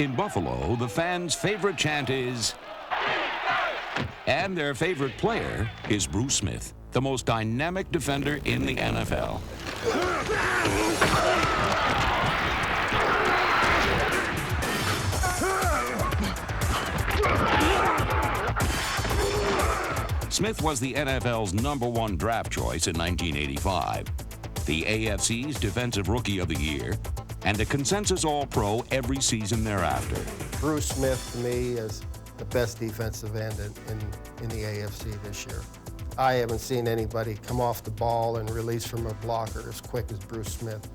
In Buffalo, the fans' favorite chant is, and their favorite player is Bruce Smith, the most dynamic defender in the NFL. Smith was the NFL's #1 draft choice in 1985, the AFC's Defensive Rookie of the Year, and a consensus All-Pro every season thereafter. Bruce Smith, to me, is the best defensive end in the AFC this year. I haven't seen anybody come off the ball and release from a blocker as quick as Bruce Smith.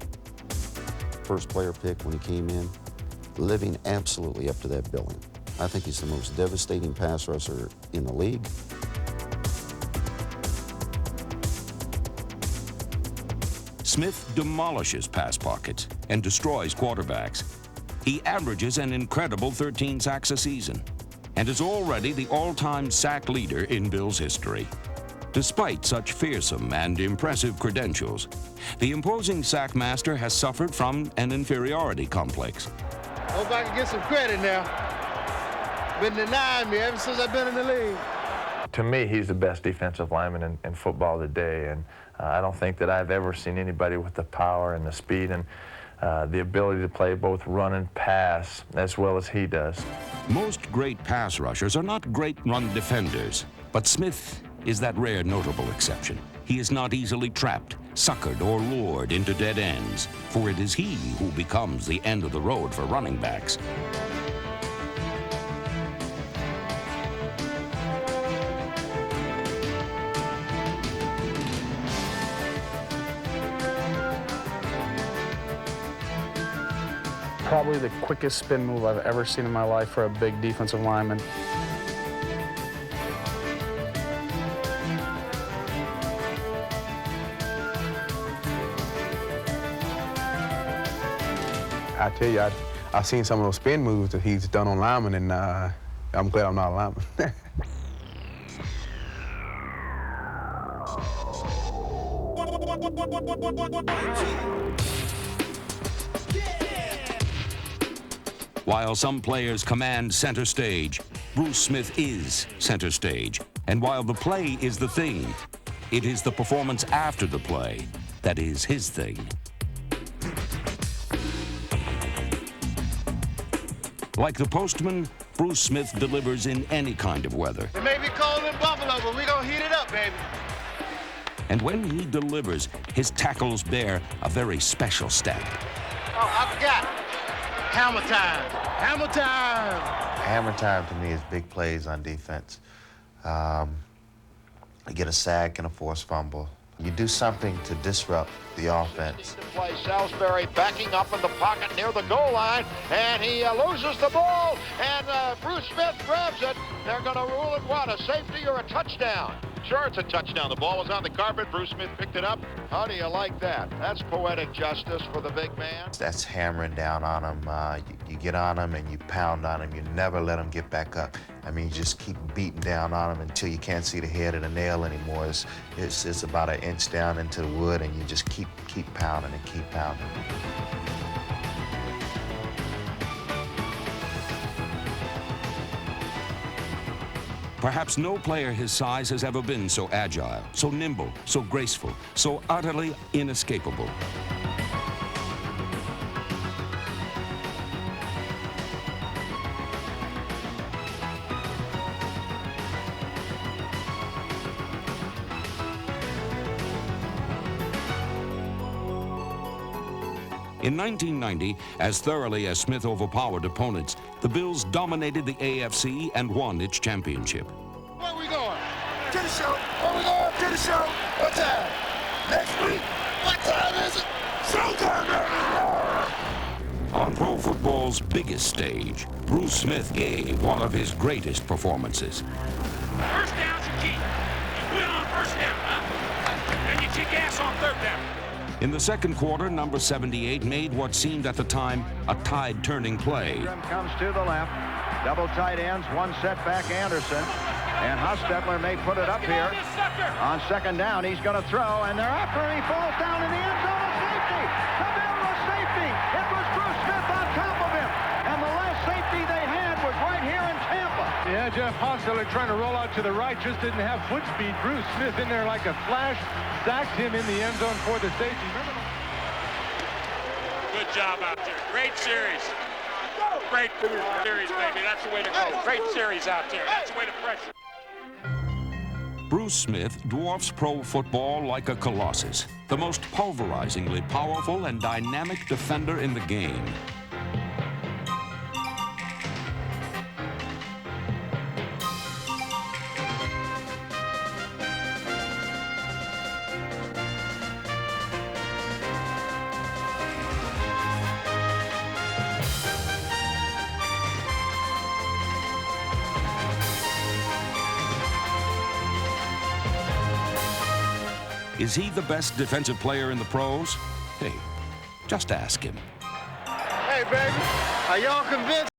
First player pick when he came in, living absolutely up to that billing. I think he's the most devastating pass rusher in the league. Smith demolishes pass pockets and destroys quarterbacks. He averages an incredible 13 sacks a season and is already the all-time sack leader in Bills history. Despite such fearsome and impressive credentials, the imposing sack master has suffered from an inferiority complex. Hope I can get some credit now. Been denying me ever since I've been in the league. To me, he's the best defensive lineman in football today, and I don't think that I've ever seen anybody with the power and the speed and the ability to play both run and pass as well as he does. Most great pass rushers are not great run defenders, but Smith is that rare notable exception. He is not easily trapped, suckered, or lured into dead ends, for it is he who becomes the end of the road for running backs. Probably the quickest spin move I've ever seen in my life for a big defensive lineman. I tell you, I've seen some of those spin moves that he's done on linemen, and I'm glad I'm not a lineman. While some players command center stage, Bruce Smith is center stage. And while the play is the thing, it is the performance after the play that is his thing. Like the postman, Bruce Smith delivers in any kind of weather. It may be cold in Buffalo, but we're gonna heat it up, baby. And when he delivers, his tackles bear a very special stamp. Oh, I forgot. Hammer time. Hammer time. Hammer time to me is big plays on defense. You get a sack and a forced fumble. You do something to disrupt the offense. Play Salisbury backing up in the pocket near the goal line, and he loses the ball, and Bruce Smith grabs it. They're going to rule it what, a safety or a touchdown? Sure, it's a touchdown. The ball was on the carpet. Bruce Smith picked it up. How do you like that? That's poetic justice for the big man. That's hammering down on him. You get on him and you pound on him. You never let him get back up. I mean, you just keep beating down on him until you can't see the head of the nail anymore. It's about an inch down into the wood, and you just keep pounding and keep pounding. Perhaps no player his size has ever been so agile, so nimble, so graceful, so utterly inescapable. In 1990, as thoroughly as Smith overpowered opponents, the Bills dominated the AFC and won its championship. Where are we going? To the show. Where we going? To the show. What time? Next week. What time is it? Showtime. On pro football's biggest stage, Bruce Smith gave one of his greatest performances. First down's the key. You win on first down, huh? And you kick ass on third down. In the second quarter, number 78 made what seemed at the time a tide-turning play. Comes to the left. Double tight ends, one set back Anderson. And Hostetler may put it up here. On second down, he's going to throw, and they're after him. He falls down in the end zone. A safety. The Bill was safety. It was Bruce Smith on top of him. And the last safety Yeah, Jeff Hostetler trying to roll out to the right, just didn't have foot speed. Bruce Smith in there like a flash, sacked him in the end zone for the safety. Good job out there. Great series. Great series, baby. That's the way to go. Great series out there. That's the way to pressure. Bruce Smith dwarfs pro football like a colossus, the most pulverizingly powerful and dynamic defender in the game. Is he the best defensive player in the pros? Hey, just ask him. Hey, baby, are y'all convinced?